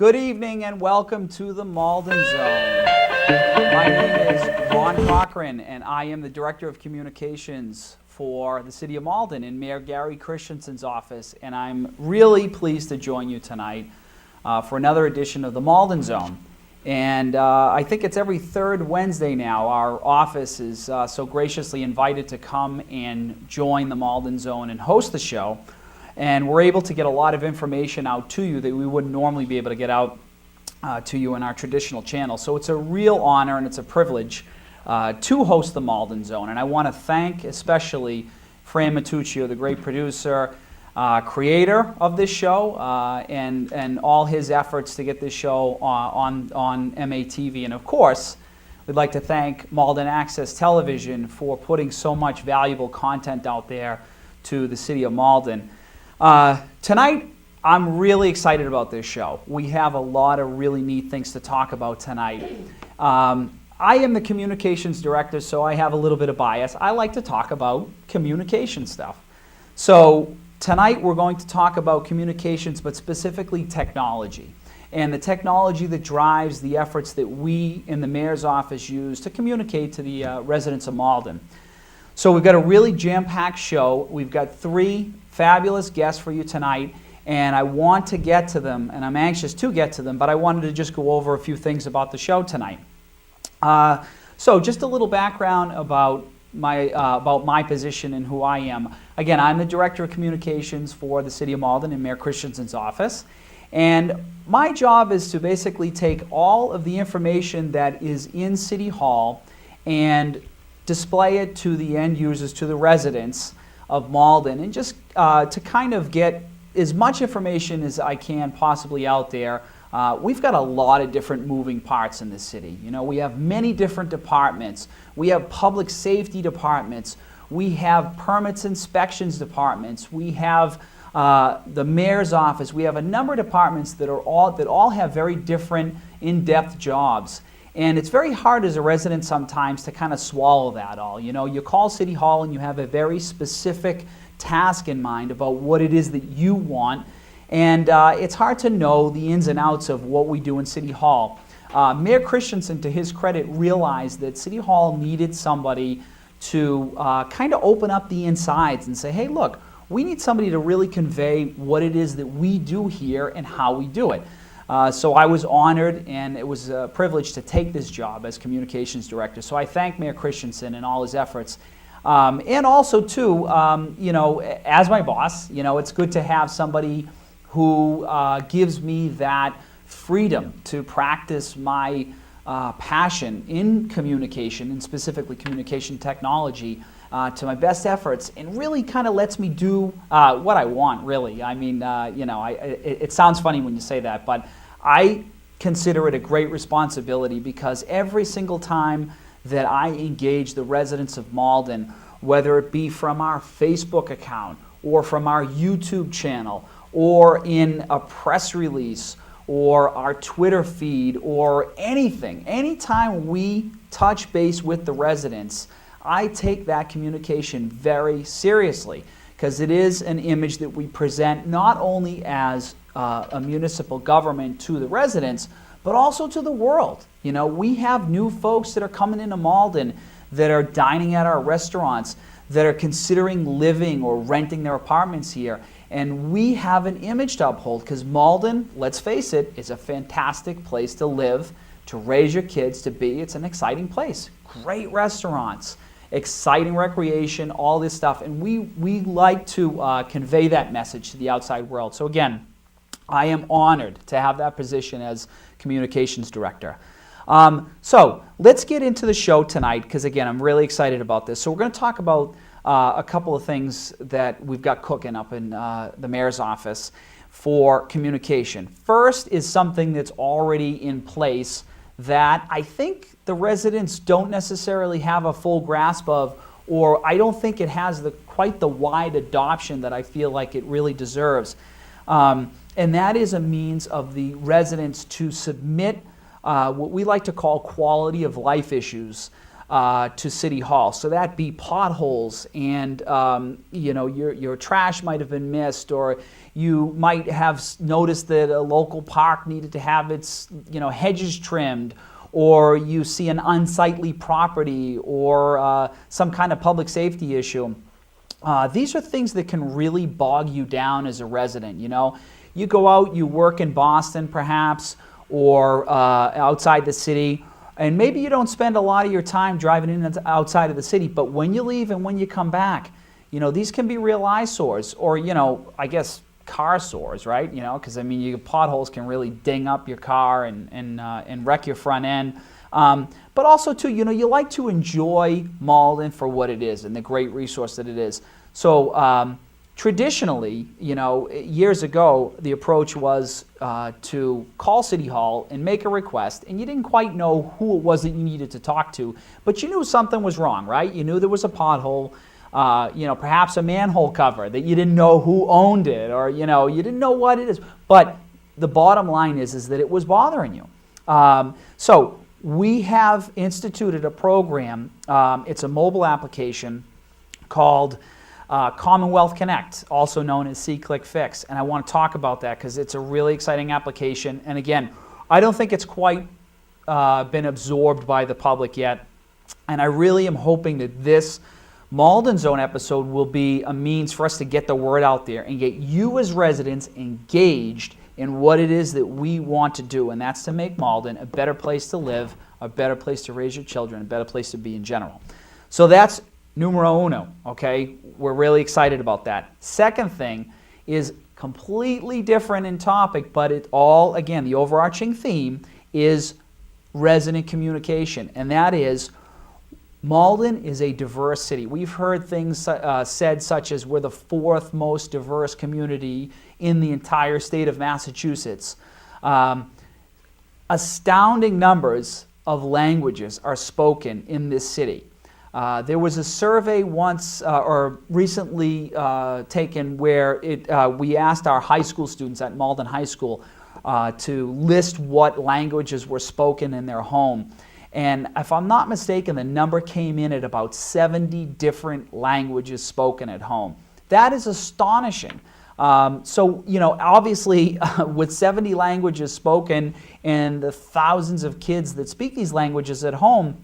Good evening and welcome to the Malden Zone. My name is Ron Cochran and I am the Director of Communications for the City of Malden in Mayor Gary Christensen's office, and I'm really pleased to join you tonight for another edition of the Malden Zone. And I think it's every third Wednesday now. Our office is so graciously invited to come and join the Malden Zone and host the show. And we're able to get a lot of information out to you that we wouldn't normally be able to get out to you in our traditional channel. So it's a real honor and it's a privilege to host the Malden Zone. And I want to thank especially Fran Matuccio, the great producer, creator of this show, and all his efforts to get this show on MATV. And of course, we'd like to thank Malden Access Television for putting so much valuable content out there to the City of Malden. Tonight, I'm really excited about this show. We have a lot of really neat things to talk about tonight. I am the communications director, so I have a little bit of bias. I like to talk about communication stuff. So tonight we're going to talk about communications, but specifically technology, and the technology that drives the efforts that we in the mayor's office use to communicate to the residents of Malden. So we've got a really jam-packed show. We've got three fabulous guests for you tonight, and I want to get to them, and I'm anxious to get to them, but I wanted to just go over a few things about the show tonight. So just a little background about my position and who I am. Again, I'm the Director of Communications for the City of Malden in Mayor Christensen's office, and my job is to basically take all of the information that is in City Hall and display it to the end users, to the residents of Malden, and just to kind of get as much information as I can possibly out there. We've got a lot of different moving parts in this city. You know, we have many different departments. We have public safety departments. We have permits inspections departments. We have the mayor's office. We have a number of departments that all have very different in-depth jobs. And it's very hard as a resident sometimes to kind of swallow that all. You know, you call City Hall and you have a very specific task in mind about what it is that you want. And it's hard to know the ins and outs of what we do in City Hall. Mayor Christensen, to his credit, realized that City Hall needed somebody to kind of open up the insides and say, hey, look, we need somebody to really convey what it is that we do here and how we do it. So I was honored, and it was a privilege to take this job as communications director. So I thank Mayor Christensen and all his efforts. And also, too, you know, as my boss, you know, it's good to have somebody who gives me that freedom to practice my passion in communication, and specifically communication technology, to my best efforts, and really kind of lets me do what I want, really. I mean, you know, it sounds funny when you say that, but I consider it a great responsibility, because every single time that I engage the residents of Malden, whether it be from our Facebook account or from our YouTube channel or in a press release or our Twitter feed or anything, anytime we touch base with the residents, I take that communication very seriously, because it is an image that we present not only as a municipal government to the residents, but also to the world. You know, we have new folks that are coming into Malden that are dining at our restaurants, that are considering living or renting their apartments here. And we have an image to uphold, because Malden, let's face it, is a fantastic place to live, to raise your kids, to be. It's an exciting place. Great restaurants, exciting recreation, all this stuff. And we like to convey that message to the outside world. So again, I am honored to have that position as communications director. So let's get into the show tonight, because again, I'm really excited about this. So we're going to talk about a couple of things that we've got cooking up in the mayor's office for communication. First is something that's already in place that I think the residents don't necessarily have a full grasp of, or I don't think it has quite the wide adoption that I feel like it really deserves. And that is a means of the residents to submit what we like to call quality of life issues to City Hall. So that'd be potholes, and your trash might have been missed, or you might have noticed that a local park needed to have its hedges trimmed, or you see an unsightly property, or some kind of public safety issue. These are things that can really bog you down as a resident. You go out, you work in Boston perhaps, or outside the city, and maybe you don't spend a lot of your time driving in and outside of the city, but when you leave and when you come back, these can be real eyesores, or I guess car sores, right? Because potholes can really ding up your car and wreck your front end. But also too, you like to enjoy Malden for what it is and the great resource that it is. So traditionally, years ago, the approach was to call City Hall and make a request, and you didn't quite know who it was that you needed to talk to, but you knew something was wrong, right? You knew there was a pothole, perhaps a manhole cover that you didn't know who owned it, or you didn't know what it is. But the bottom line is that it was bothering you. So we have instituted a program. It's a mobile application called Commonwealth Connect, also known as See-Click Fix, and I want to talk about that because it's a really exciting application. And again, I don't think it's quite been absorbed by the public yet, and I really am hoping that this Malden Zone episode will be a means for us to get the word out there and get you as residents engaged in what it is that we want to do, and that's to make Malden a better place to live, a better place to raise your children, a better place to be in general. So that's numero uno, okay? We're really excited about that. Second thing is completely different in topic, but it all, again, the overarching theme is resident communication, and that is Malden is a diverse city. We've heard things said such as we're the fourth most diverse community in the entire state of Massachusetts. Astounding numbers of languages are spoken in this city. There was a survey once or recently taken where we asked our high school students at Malden High School to list what languages were spoken in their home. And if I'm not mistaken, the number came in at about 70 different languages spoken at home. That is astonishing. So, obviously, with 70 languages spoken and the thousands of kids that speak these languages at home,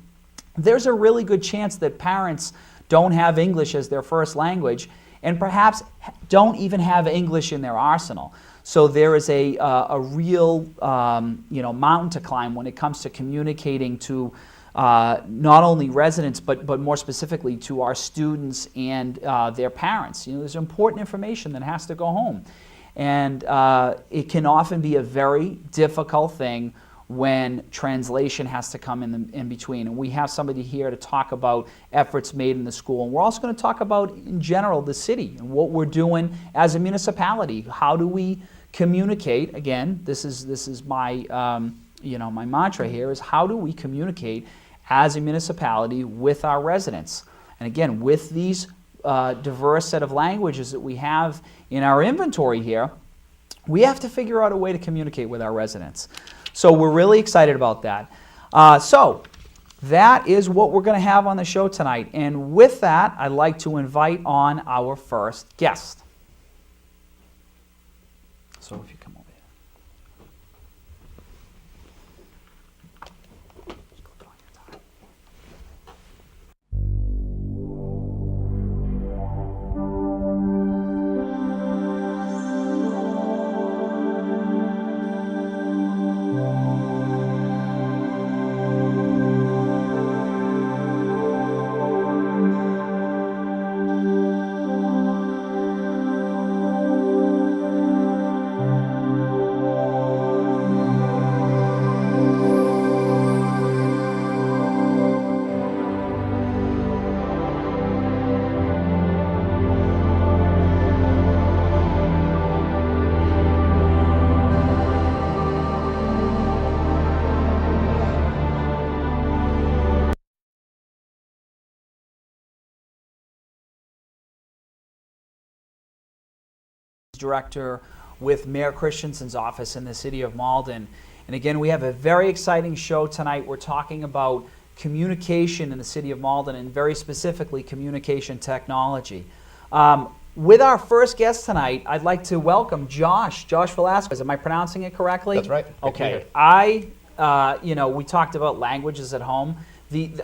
there's a really good chance that parents don't have English as their first language and perhaps don't even have English in their arsenal. So there is a real mountain to climb when it comes to communicating to not only residents but more specifically to our students and their parents. There's important information that has to go home, and it can often be a very difficult thing when translation has to come in between. And we have somebody here to talk about efforts made in the school. And we're also going to talk about, in general, the city and what we're doing as a municipality. How do we communicate? Again, this is my my mantra here is how do we communicate as a municipality with our residents? And again, with these diverse set of languages that we have in our inventory here, we have to figure out a way to communicate with our residents. So we're really excited about that. So that is what we're going to have on the show tonight. And with that, I'd like to invite on our first guest. So if you come over here. Just click on your tie. Director with Mayor Christensen's office in the city of Malden. And again, we have a very exciting show tonight. We're talking about communication in the city of Malden, and very specifically communication technology. With our first guest tonight, I'd like to welcome Josh Velasquez. Am I pronouncing it correctly? That's right. Okay. We talked about languages at home.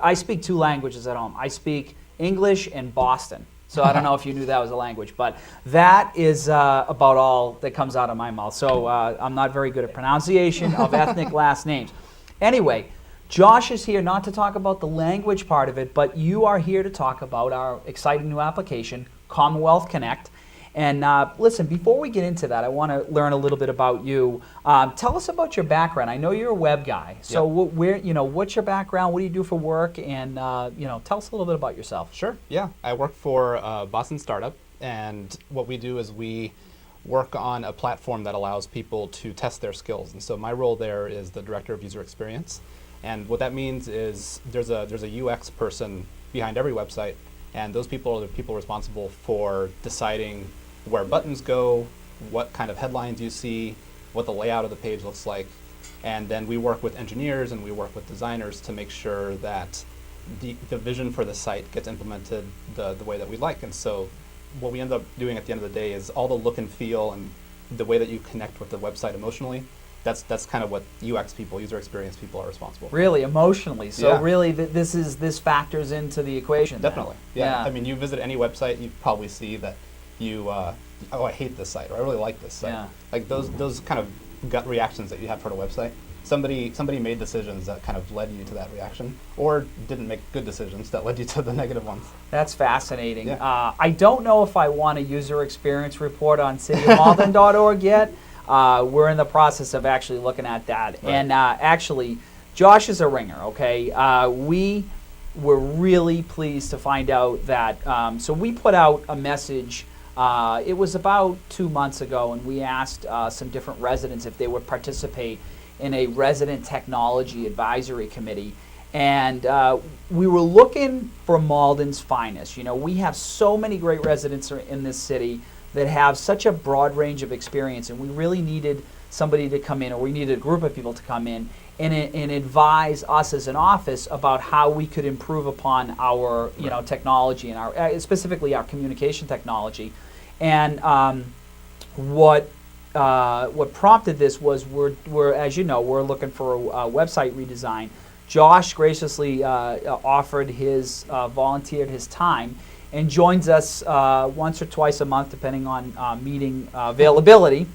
I speak 2 languages at home. I speak English and Boston. So I don't know if you knew that was a language, but that is about all that comes out of my mouth. So I'm not very good at pronunciation of ethnic last names. Anyway, Josh is here not to talk about the language part of it, but you are here to talk about our exciting new application, Commonwealth Connect. And listen, before we get into that, I want to learn a little bit about you. Tell us about your background. I know you're a web guy. So what's your background? What do you do for work? And tell us a little bit about yourself. Sure. Yeah, I work for a Boston startup, and what we do is we work on a platform that allows people to test their skills. And so my role there is the director of user experience. And what that means is there's a UX person behind every website, and those people are the people responsible for deciding where buttons go, what kind of headlines you see, what the layout of the page looks like. And then we work with engineers and we work with designers to make sure that the vision for the site gets implemented the way that we'd like. And so what we end up doing at the end of the day is all the look and feel and the way that you connect with the website emotionally. That's kind of what UX people, user experience people, are responsible for. Really, emotionally. So really, this factors into the equation. Definitely. Yeah. I mean, you visit any website, you probably see that you, I hate this site, or I really like this site. Yeah. Like those kind of gut reactions that you have toward a website. Somebody made decisions that kind of led you to that reaction, or didn't make good decisions that led you to the negative ones. That's fascinating. Yeah. I don't know if I want a user experience report on cityofmalden.org yet. We're in the process of actually looking at that. Right. And actually, Josh is a ringer, okay? We were really pleased to find out that, so we put out a message, it was about 2 months ago, and we asked some different residents if they would participate in a resident technology advisory committee. And we were looking for Malden's finest. You know, we have so many great residents in this city that have such a broad range of experience, and we really needed somebody to come in, or we needed a group of people to come in and advise us as an office about how we could improve upon our technology and our specifically our communication technology. And what prompted this was we're as you know, we're looking for a website redesign. Josh graciously volunteered his time and joins us once or twice a month, depending on meeting availability,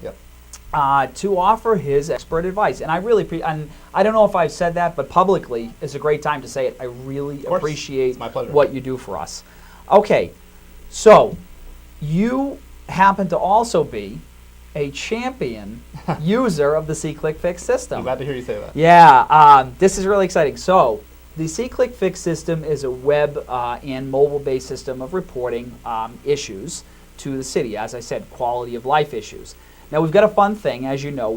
to offer his expert advice. And I really, and I don't know if I've said that, but publicly is a great time to say it. I really appreciate what you do for us. Okay, so you happen to also be a champion user of the C-Click-Fix system. I'm glad to hear you say that. Yeah, this is really exciting. So the C-Click-Fix system is a web and mobile-based system of reporting issues to the city. As I said, quality of life issues. Now we've got a fun thing, as you know.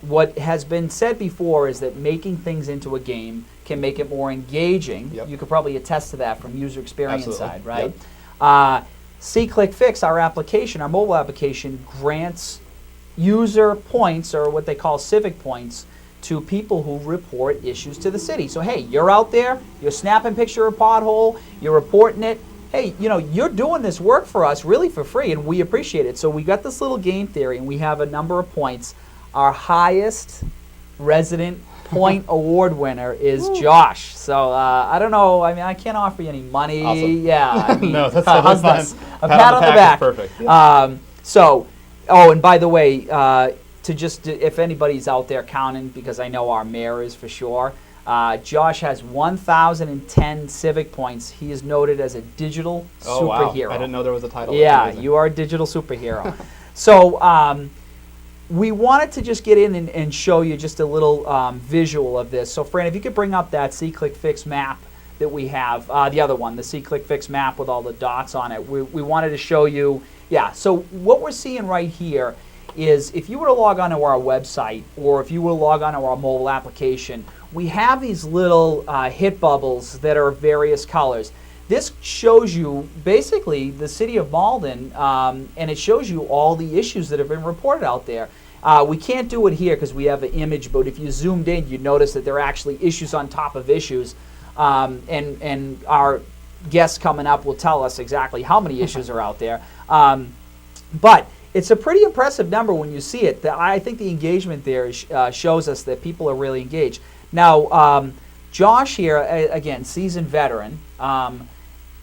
What has been said before is that making things into a game can make it more engaging. Yep. You could probably attest to that from user experience side, right? Yep. C-Click-Fix, our application, our mobile application, grants user points, or what they call civic points, to people who report issues to the city. So hey, you're out there, you're snapping picture of a pothole, you're reporting it. Hey, you're doing this work for us really for free, and we appreciate it. So we got this little game theory, and we have a number of points. Our highest resident point award winner is Josh. So I don't know. I mean, I can't offer you any money. Awesome. Yeah. I mean, no, that's fine. A pat on the back. Perfect. Yeah. And by the way, if anybody's out there counting, because I know our mayor is for sure, Josh has 1,010 civic points. He is noted as a digital superhero. Wow. I didn't know there was a title. Yeah, you are a digital superhero. So we wanted to just get in and show you just a little visual of this. So Fran, if you could bring up that C-Click-Fix map that we have, the other one, the C-Click-Fix map with all the dots on it. We wanted to show you, so what we're seeing right here is if you were to log onto our website, or if you were to log onto our mobile application, we have these little hit bubbles that are various colors. This shows you basically the city of Malden, and it shows you all the issues that have been reported out there. We can't do it here because we have an image, but if you zoomed in, you'd notice that there are actually issues on top of issues. And our guests coming up will tell us exactly how many issues are out there. But it's a pretty impressive number when you see it. I think the engagement there shows us that people are really engaged. Now, Josh here, again, seasoned veteran.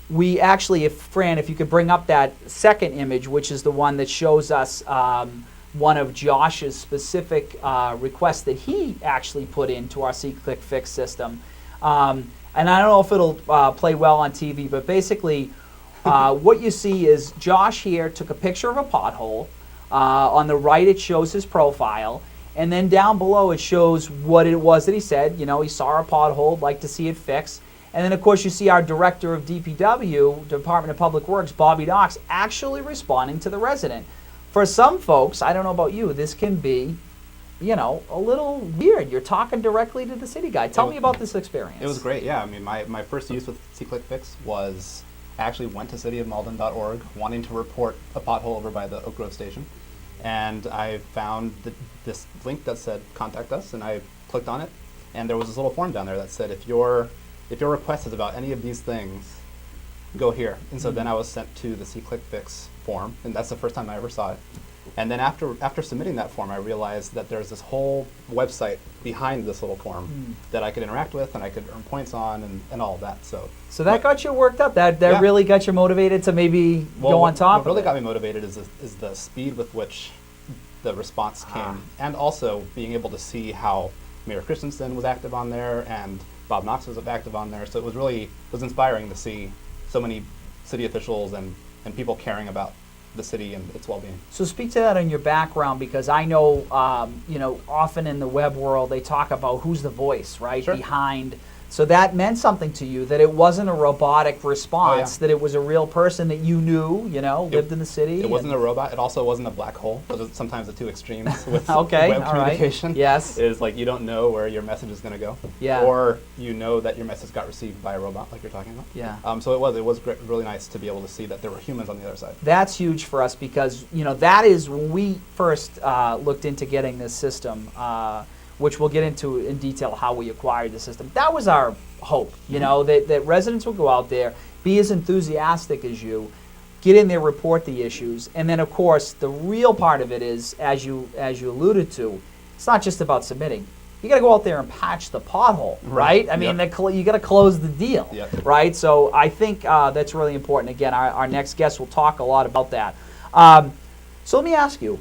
We actually, Fran, if you could bring up that second image, which is the one that shows us one of Josh's specific requests that he actually put into our See-Click-Fix system. And I don't know if it'll play well on TV, but basically what you see is Josh here took a picture of a pothole. On the right it shows his profile, and then down below it shows what it was that he said. You know, he saw a pothole, like to see it fixed. And then of course you see our director of DPW, Department of Public Works, Bobby Knox, actually responding to the resident. For some folks, I don't know about you, this can be, you know, a little weird. You're talking directly to the city guy. Tell me about this experience. It was great, yeah. I mean, my first use with See-Click-Fix was I actually went to cityofmalden.org wanting to report a pothole over by the Oak Grove station. And I found this link that said contact us, and I clicked on it. And there was this little form down there that said, if your request is about any of these things, go here. And so then I was sent to the See-Click-Fix form, and that's the first time I ever saw it. And then after submitting that form, I realized that there's this whole website behind this little form that I could interact with and I could earn points on and all of that. So that got you worked up. That really got you motivated to maybe go on top. What really got me motivated is the speed with which the response came, and also being able to see how Mayor Christensen was active on there and Bob Knox was active on there. So it was inspiring to see so many city officials and people caring about the city and its well-being. So speak to that in your background, because I know, often in the web world they talk about who's the voice, right, behind. So that meant something to you, that it wasn't a robotic response, that it was a real person that you knew, lived in the city. It wasn't a robot. It also wasn't a black hole. Those are sometimes the two extremes with web communication. Right. Yes. Is like you don't know where your message is going to go. Yeah. Or you know that your message got received by a robot, like you're talking about. Yeah. So it was really nice to be able to see that there were humans on the other side. That's huge for us, because that is when we first looked into getting this system. Which we'll get into in detail how we acquired the system. That was our hope, that residents would go out there, be as enthusiastic as you, get in there, report the issues, and then of course the real part of it is, as you alluded to, it's not just about submitting. You got to go out there and patch the pothole, right? I mean, you got to close the deal, right? So I think that's really important. Again, our next guest will talk a lot about that. So let me ask you,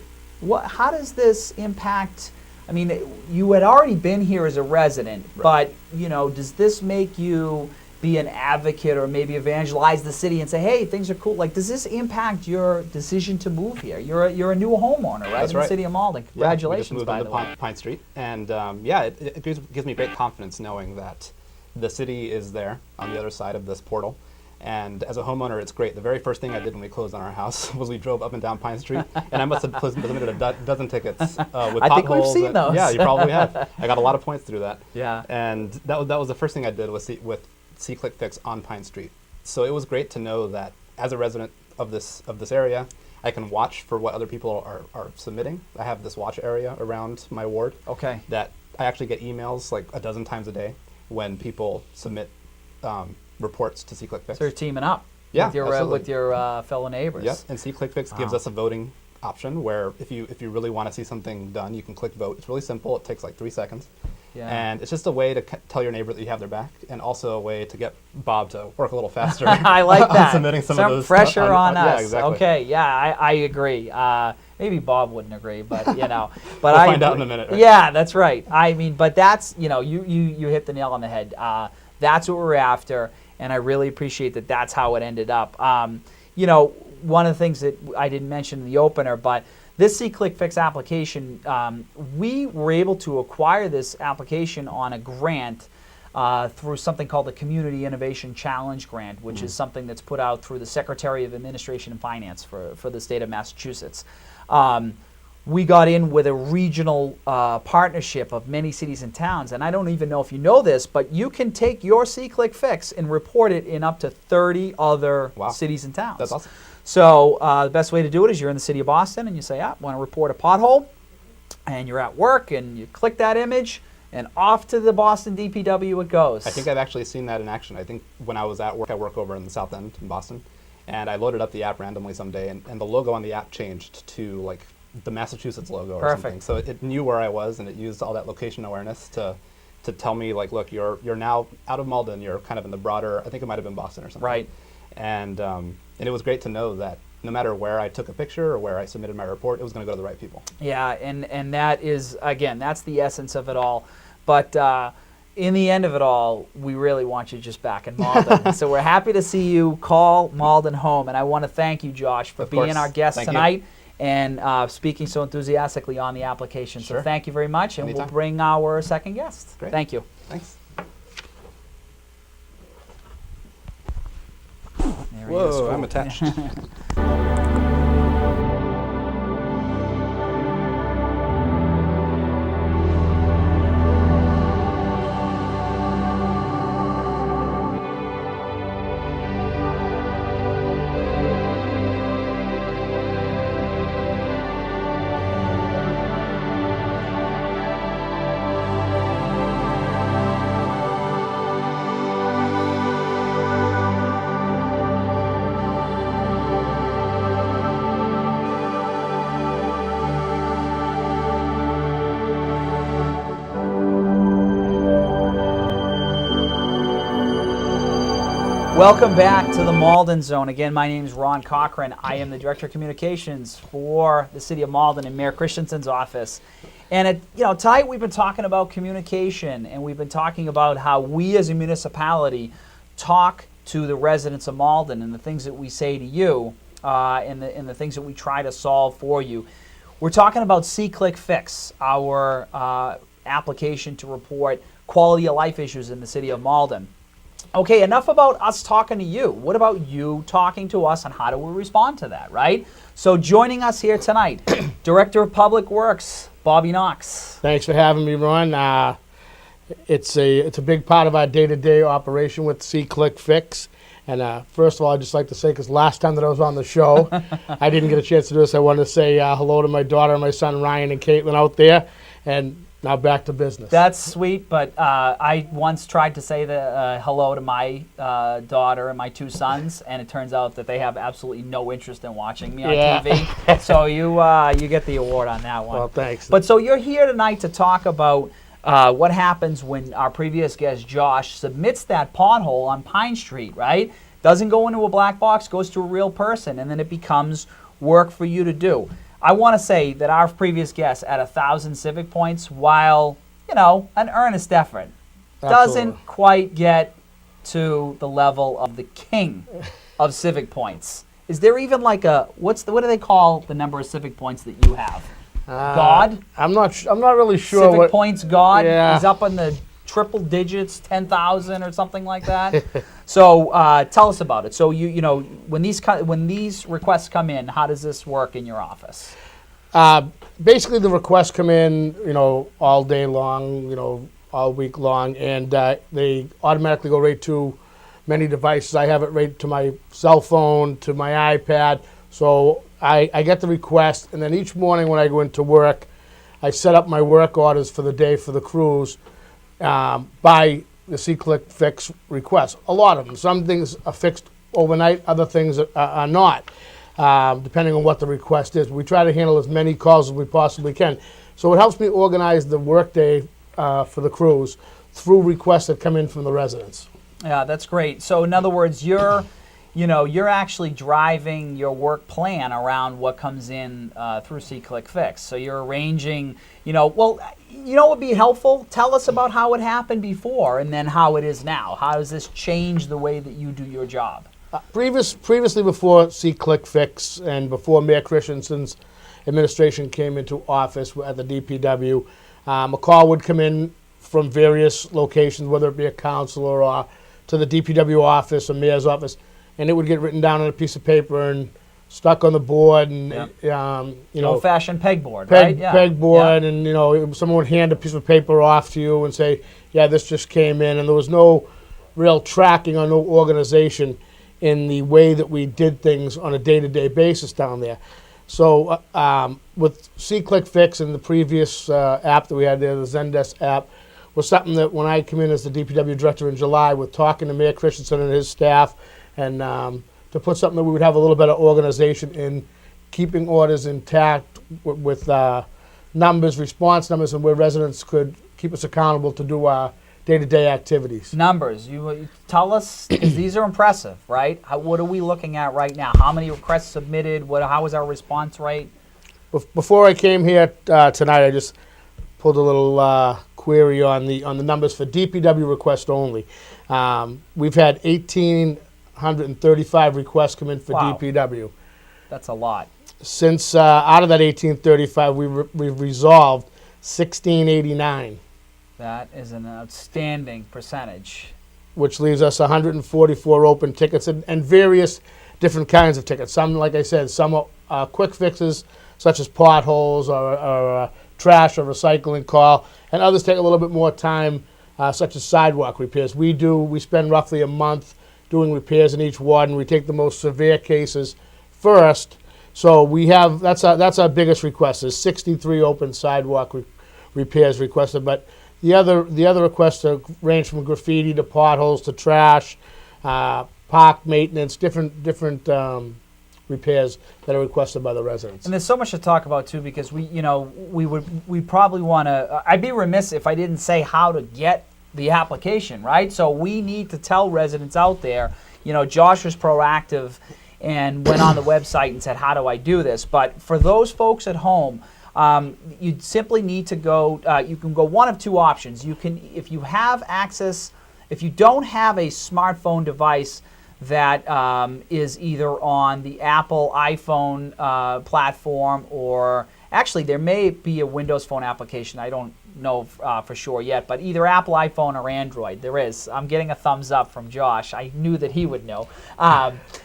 how does this impact? I mean, you had already been here as a resident, but, does this make you be an advocate or maybe evangelize the city and say, hey, things are cool? Like, does this impact your decision to move here? You're a new homeowner, right? That's in the city of Malden. Congratulations, we just moved by the way. Pine Street. And, it gives me great confidence knowing that the city is there on the other side of this portal. And as a homeowner, it's great. The very first thing I did when we closed on our house was we drove up and down Pine Street, and I must have submitted a dozen tickets with potholes. I think we've seen those. Yeah, you probably have. I got a lot of points through that. Yeah. And that was the first thing I did with See-Click-Fix on Pine Street. So it was great to know that as a resident of this area, I can watch for what other people are submitting. I have this watch area around my ward. Okay. That I actually get emails like a dozen times a day when people submit reports to See-Click-Fix. So you're teaming up with your fellow neighbors. Yep, and See-Click-Fix gives us a voting option where if you really want to see something done, you can click vote. It's really simple. It takes like 3 seconds. Yeah. And it's just a way to tell your neighbor that you have their back, and also a way to get Bob to work a little faster. I like that. Submitting some of those pressure on us. Yeah, exactly. Okay, yeah, I agree. Maybe Bob wouldn't agree, but But we'll I find out in a minute. Right? Yeah, that's right. I mean, but that's you hit the nail on the head. That's what we're after, and I really appreciate that. That's how it ended up. One of the things that I didn't mention in the opener, but this See-Click-Fix application, we were able to acquire this application on a grant through something called the Community Innovation Challenge Grant, which is something that's put out through the Secretary of Administration and Finance for the state of Massachusetts. We got in with a regional partnership of many cities and towns, and I don't even know if you know this, but you can take your See-Click-Fix and report it in up to 30 other cities and towns. That's awesome. So the best way to do it is you're in the city of Boston and you say, want to report a pothole, and you're at work and you click that image, and off to the Boston DPW it goes. I think I've actually seen that in action. I think when I was at work, I work over in the South End in Boston, and I loaded up the app randomly someday, and the logo on the app changed to like the Massachusetts logo or something. So it knew where I was, and it used all that location awareness to tell me, like, look, you're now out of Malden. You're kind of in the broader, I think it might have been Boston or something. Right. And it was great to know that no matter where I took a picture or where I submitted my report, it was going to go to the right people. Yeah, and that is, again, that's the essence of it all. But in the end of it all, we really want you just back in Malden. So we're happy to see you call Malden home. And I want to thank you, Josh, for being our guest tonight and speaking so enthusiastically on the application. Sure. So thank you very much. And Anytime. we'll bring our second guest. Great. Thank you. Thanks. There he is. Whoa, I'm attached. Welcome back to the Malden Zone. Again, my name is Ron Cochran. I am the Director of Communications for the City of Malden in Mayor Christensen's office. And tonight we've been talking about communication, and we've been talking about how we as a municipality talk to the residents of Malden and the things that we say to you and the things that we try to solve for you. We're talking about See-Click Fix, our application to report quality of life issues in the City of Malden. Okay, enough about us talking to you. What about you talking to us, and how do we respond to that, right? So joining us here tonight, Director of Public Works, Bobby Knox. Thanks for having me, Ron. It's a big part of our day-to-day operation with See-Click Fix. And first of all, I'd just like to say, because last time that I was on the show, I didn't get a chance to do this. I wanted to say hello to my daughter and my son, Ryan and Caitlin, out there. And now back to business. That's sweet, but I once tried to say hello to my daughter and my two sons, and it turns out that they have absolutely no interest in watching me on TV. So you get the award on that one. Well, thanks. But so you're here tonight to talk about what happens when our previous guest, Josh, submits that pothole on Pine Street, right? Doesn't go into a black box, goes to a real person, and then it becomes work for you to do. I want to say that our previous guest at 1,000 civic points, while, an earnest effort, doesn't quite get to the level of the king of civic points. Is there even like what do they call the number of civic points that you have? God? I'm not really sure. Civic points God? Yeah. He's up in the triple digits, 10,000 or something like that. So tell us about it. So when these requests come in, how does this work in your office? Basically, the requests come in, all day long, all week long, and they automatically go right to many devices. I have it right to my cell phone, to my iPad. So I get the request, and then each morning when I go into work, I set up my work orders for the day for the crews by the See-Click Fix request. A lot of them. Some things are fixed overnight, other things are not, depending on what the request is. We try to handle as many calls as we possibly can. So it helps me organize the workday for the crews through requests that come in from the residents. Yeah, that's great. So in other words, you're actually driving your work plan around what comes in through See-Click Fix. So you're arranging, what would be helpful? Tell us about how it happened before and then how it is now. How does this change the way that you do your job? Previously, before See-Click Fix and before Mayor Christensen's administration came into office at the DPW, a call would come in from various locations, whether it be a councilor or to the DPW office or mayor's office, and it would get written down on a piece of paper and stuck on the board, and old-fashioned pegboard, right? Yeah. Pegboard, and someone would hand a piece of paper off to you and say, "Yeah, this just came in," and there was no real tracking or no organization in the way that we did things on a day-to-day basis down there. So with See-Click Fix and the previous app that we had there, the Zendesk app, was something that when I came in as the DPW director in July, with talking to Mayor Christensen and his staff, and to put something that we would have a little better organization in keeping orders intact with numbers, response numbers, and where residents could keep us accountable to do our day-to-day activities. Numbers, you tell us, because these are impressive, right? What are we looking at right now? How many requests submitted? How is our response rate? Before I came here tonight, I just pulled a little query on the numbers for DPW request only. We've had 1,835 requests come in for Wow. DPW. That's a lot. Since out of that 1,835, we've resolved 1,689, That is an outstanding percentage. which leaves us 144 open tickets and various different kinds of tickets. Some, like I said, some are quick fixes, such as potholes or trash or recycling call, and others take a little bit more time, such as sidewalk repairs. We spend roughly a month doing repairs in each ward, and we take the most severe cases first. So we have that's our biggest request is 63 open sidewalk repairs requested. But the other requests range from graffiti to potholes to trash, park maintenance, different repairs that are requested by the residents. And there's so much to talk about too, because we probably want to. I'd be remiss if I didn't say how to get the application, right? So we need to tell residents out there. Josh was proactive and went on the website and said, "How do I do this?" But for those folks at home, you simply need to go. You can go one of two options. You can, if you have access, if you don't have a smartphone device that is either on the Apple iPhone platform, or actually there may be a Windows Phone application. I don't know for sure yet, but either Apple iPhone or Android. There is. I'm getting a thumbs up from Josh. I knew that he would know.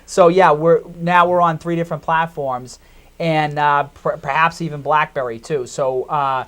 So yeah, we're on 3 different platforms, and perhaps even BlackBerry too. So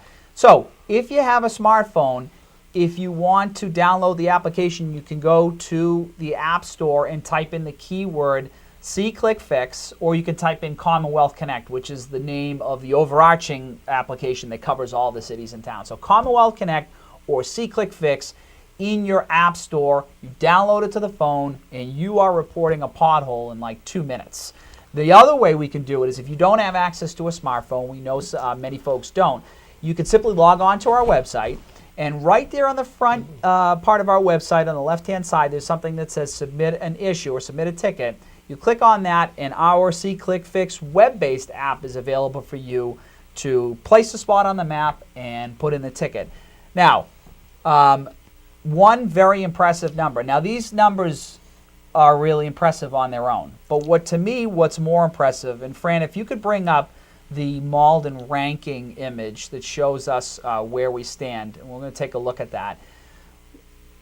if you have a smartphone, if you want to download the application, you can go to the App Store and type in the keyword C-Click-Fix, or you can type in Commonwealth Connect, which is the name of the overarching application that covers all the cities and towns. So Commonwealth Connect or C-Click-Fix in your App Store, you download it to the phone, and you are reporting a pothole in like 2 minutes. The other way we can do it is if you don't have access to a smartphone, we know many folks don't, you can simply log on to our website, and right there on the front part of our website on the left-hand side, there's something that says submit an issue or submit a ticket. You click on that, and our C-Click-Fix web-based app is available for you to place a spot on the map and put in the ticket. Now, one very impressive number. Now, these numbers are really impressive on their own. But what's more impressive, and Fran, if you could bring up the Malden ranking image that shows us where we stand, and we're going to take a look at that.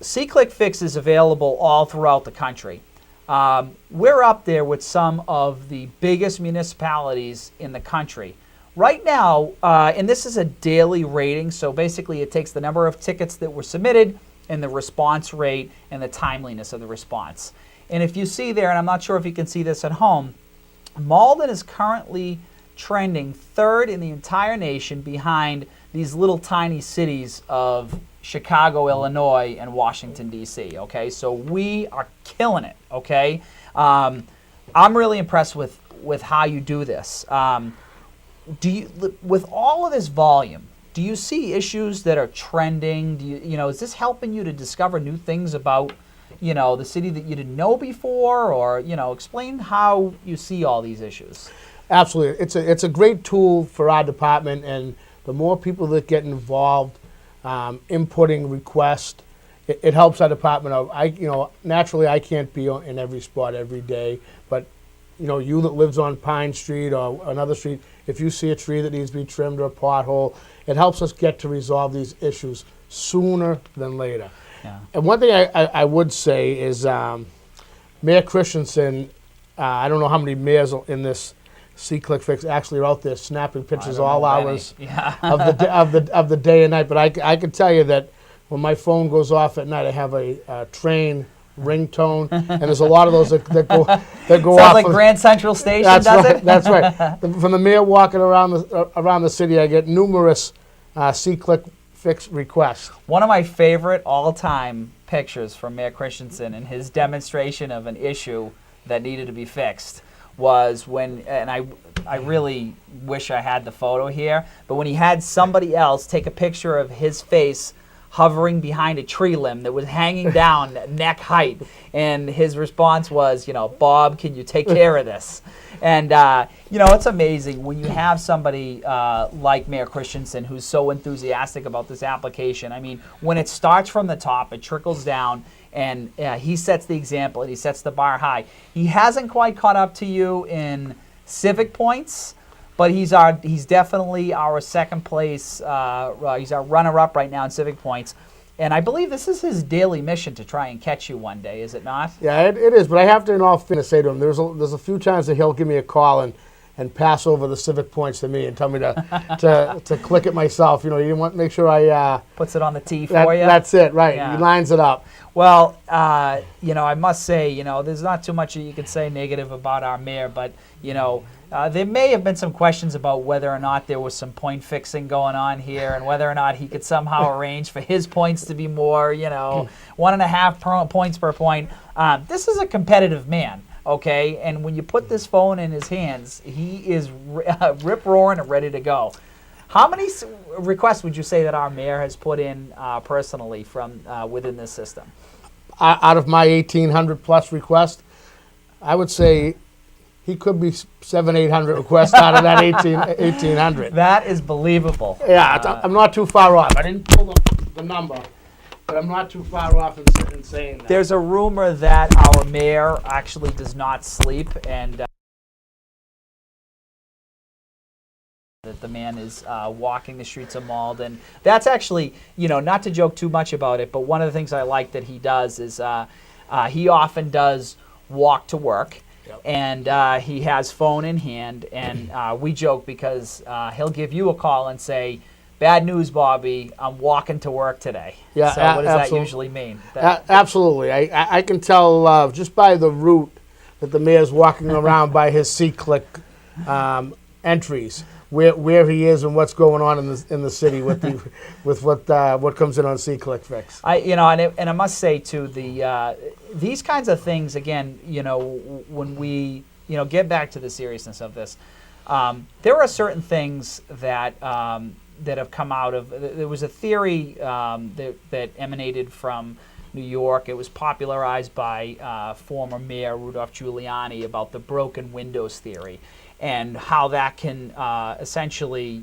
C-Click-Fix is available all throughout the country. We're up there with some of the biggest municipalities in the country. Right now, and this is a daily rating, so basically it takes the number of tickets that were submitted and the response rate and the timeliness of the response. And if you see there, and I'm not sure if you can see this at home, Malden is currently trending 3rd in the entire nation behind these little tiny cities of Chicago, Illinois, and Washington, D.C., okay? So we are killing it, okay? I'm really impressed with how you do this. With all of this volume, do you see issues that are trending? Is this helping you to discover new things about, the city that you didn't know before? Or, explain how you see all these issues. Absolutely. It's a great tool for our department, and the more people that get involved, inputting requests, it helps our department out. Naturally I can't be in every spot every day, but you that lives on Pine Street or another street, if you see a tree that needs to be trimmed or a pothole, it helps us get to resolve these issues sooner than later. Yeah. And one thing I would say is Mayor Christensen, I don't know how many mayors in this C-Click-Fix actually are out there snapping pictures all hours of the day and night. But I can tell you that when my phone goes off at night, I have a train ringtone, and there's a lot of those that go Sounds off. like Grand Central Station, That's does right. it? That's right. From the mayor walking around the city, I get numerous C-Click-Fix fix request. One of my favorite all-time pictures from Mayor Christensen and his demonstration of an issue that needed to be fixed was when, and I really wish I had the photo here, but when he had somebody else take a picture of his face hovering behind a tree limb that was hanging down neck height, and his response was, Bob, can you take care of this? And, it's amazing when you have somebody like Mayor Christensen who's so enthusiastic about this application. I mean, when it starts from the top, it trickles down, and he sets the example, and he sets the bar high. He hasn't quite caught up to you in civic points, but he's definitely our second place. He's our runner-up right now in civic points. And I believe this is his daily mission to try and catch you one day, is it not? Yeah, it is. But I have to, in all fairness, say to him, there's a few times that he'll give me a call and pass over the civic points to me and tell me to click it myself. You want to make sure I puts it on the tee for you. That's it, right? Yeah. He lines it up. Well, I must say, there's not too much that you could say negative about our mayor, but there may have been some questions about whether or not there was some point fixing going on here, and whether or not he could somehow arrange for his points to be more, 1.5 points per point. This is a competitive man. Okay, and when you put this phone in his hands, he is rip-roaring and ready to go. How many requests would you say that our mayor has put in personally from within this system? Out of my 1,800 plus requests, I would say he could be 700-800 requests out of that 1,800. That is believable. Yeah, I'm not too far off. I didn't pull the number, but I'm not too far off in saying that. There's a rumor that our mayor actually does not sleep, and that the man is walking the streets of Malden. That's actually, not to joke too much about it, but one of the things I like that he does is he often does walk to work. Yep. And he has phone in hand, and we joke because he'll give you a call and say, "Bad news, Bobby, I'm walking to work today." Yeah, so what does that usually mean? Absolutely. I can tell just by the route that the mayor's walking around by his C-Click entries where he is and what's going on in the city with what comes in on C-Click Fix. And I must say too, these kinds of things again, when we get back to the seriousness of this, there are certain things that have come out of. There was a theory that emanated from New York. It was popularized by former Mayor Rudolph Giuliani about the broken windows theory, and how that can essentially,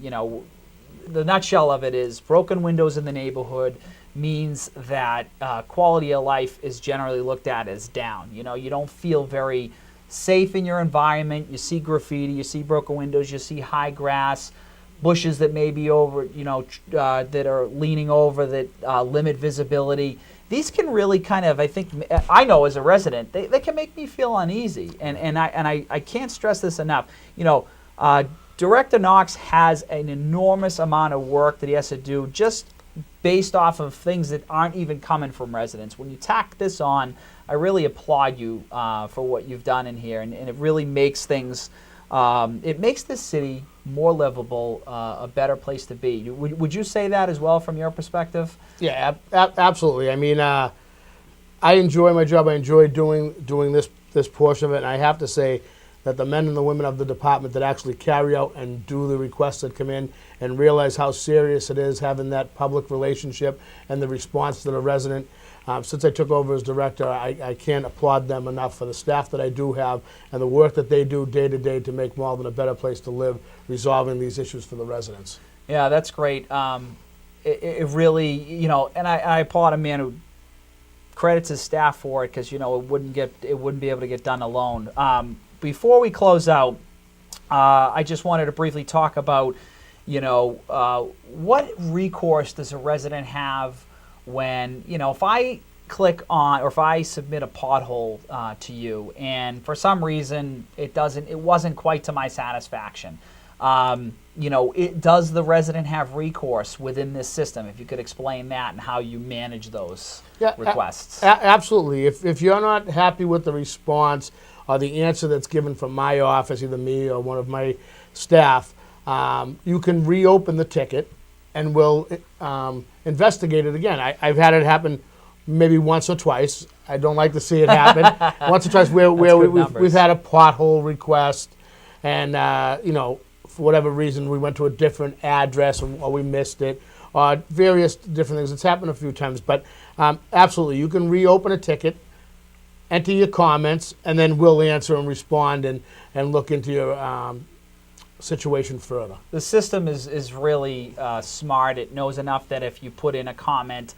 the nutshell of it is broken windows in the neighborhood means that quality of life is generally looked at as down. You don't feel very safe in your environment. You see graffiti, you see broken windows, you see high grass, bushes that may be over, that are leaning over that limit visibility. These can really kind of, I know as a resident, they can make me feel uneasy, and I can't stress this enough. Director Knox has an enormous amount of work that he has to do just based off of things that aren't even coming from residents. When you tack this on, I really applaud you for what you've done in here, and it really makes things, it makes this city more livable, a better place to be. Would you say that as well from your perspective? Yeah, absolutely. I mean, I enjoy my job. I enjoy doing this portion of it, and I have to say that the men and the women of the department that actually carry out and do the requests that come in and realize how serious it is having that public relationship and the response to the resident. Since I took over as director, I can't applaud them enough for the staff that I do have and the work that they do day to day to make Malden a better place to live, resolving these issues for the residents. Yeah, that's great. It really, and I applaud a man who credits his staff for it, because it wouldn't be able to get done alone. Before we close out, I just wanted to briefly talk about, what recourse does a resident have when, if I click on, or if I submit a pothole to you, and for some reason it wasn't quite to my satisfaction. Does the resident have recourse within this system? If you could explain that and how you manage those requests. Absolutely. If you're not happy with the response or the answer that's given from my office, either me or one of my staff, you can reopen the ticket, and we'll investigate it again. I've had it happen maybe once or twice. I don't like to see it happen. Once or twice where good we've numbers. had a pothole request, and for whatever reason we went to a different address or we missed it, or various different things. It's happened a few times, but absolutely, you can reopen a ticket, enter your comments, and then we'll answer and respond and look into your situation further. The system is really smart. It knows enough that if you put in a comment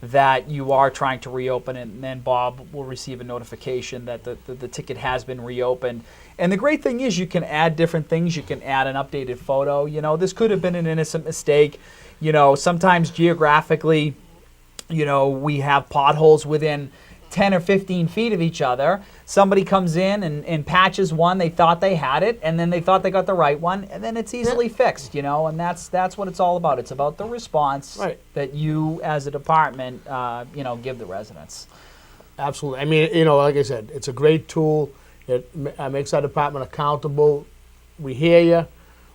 that you are trying to reopen it, and then Bob will receive a notification that the ticket has been reopened. And the great thing is you can add different things. You can add an updated photo. You know, this could have been an innocent mistake. You know, sometimes geographically, you know, we have potholes within 10 or 15 feet of each other. Somebody comes in and patches one, they thought they had it, and then they thought they got the right one, and then it's easily fixed, you know, and that's what it's all about. It's about the response that you as a department, you know, give the residents. Absolutely. I mean, you know, like I said, it's a great tool. It makes our department accountable. We hear you.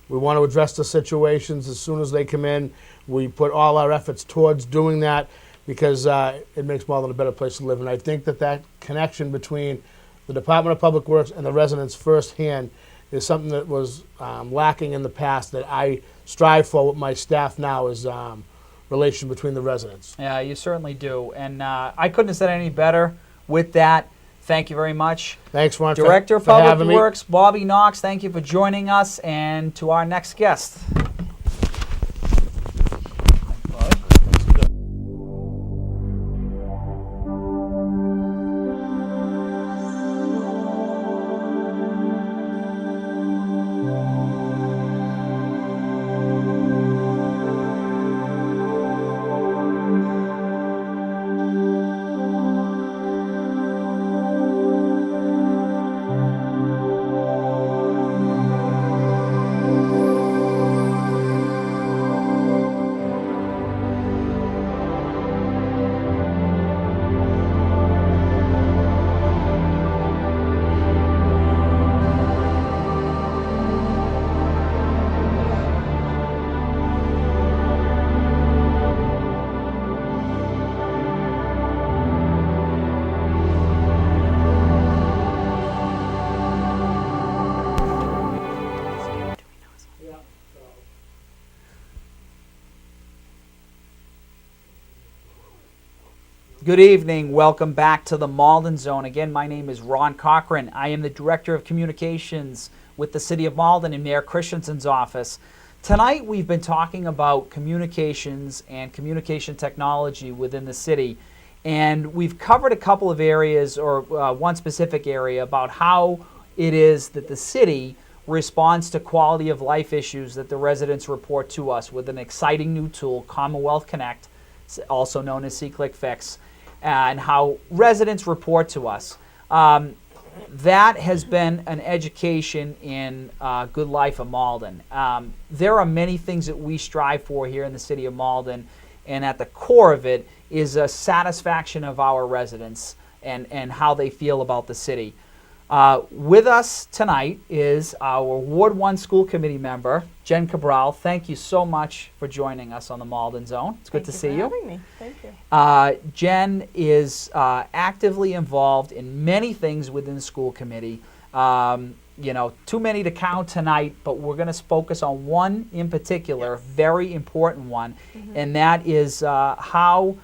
We want to address the situations as soon as they come in. We put all our efforts towards doing that, because it makes Malden a better place to live. And I think that connection between the Department of Public Works and the residents firsthand is something that was lacking in the past, that I strive for with my staff now, is relation between the residents. Yeah, you certainly do. And I couldn't have said any better with that. Thank you very much. Thanks, Ron, Director of for having Public me. Works, Bobby Knox, thank you for joining us. And to our next guest. Good evening. Welcome back to the Malden Zone. Again, my name is Ron Cochran. I am the Director of Communications with the City of Malden in Mayor Christensen's office. Tonight, we've been talking about communications and communication technology within the city. And we've covered a couple of areas, or one specific area, about how it is that the city responds to quality of life issues that the residents report to us with an exciting new tool, Commonwealth Connect, also known as C-Click-Fix, and how residents report to us. That has been an education in good life of Malden. There are many things that we strive for here in the city of Malden, and at the core of it is a satisfaction of our residents and how they feel about the city. With us tonight is our Ward 1 School Committee member, Jen Cabral. Thank you so much for joining us on the Malden Zone. It's good to see you. Thank you for having me. Thank you. Jen is actively involved in many things within the school committee. You know, too many to count tonight, but we're going to focus on one in particular, very important one, and that is how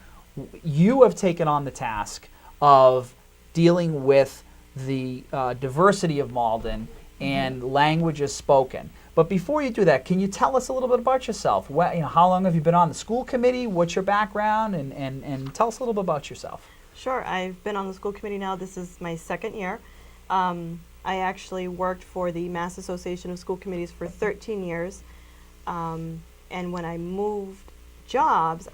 you have taken on the task of dealing with the diversity of Malden and languages spoken. But before you do that, can you tell us a little bit about yourself? How long have you been on the school committee? What's your background? And tell us a little bit about yourself. Sure. I've been on the school committee now. This is my second year. I actually worked for the Mass Association of School Committees for 13 years. And when I moved jobs,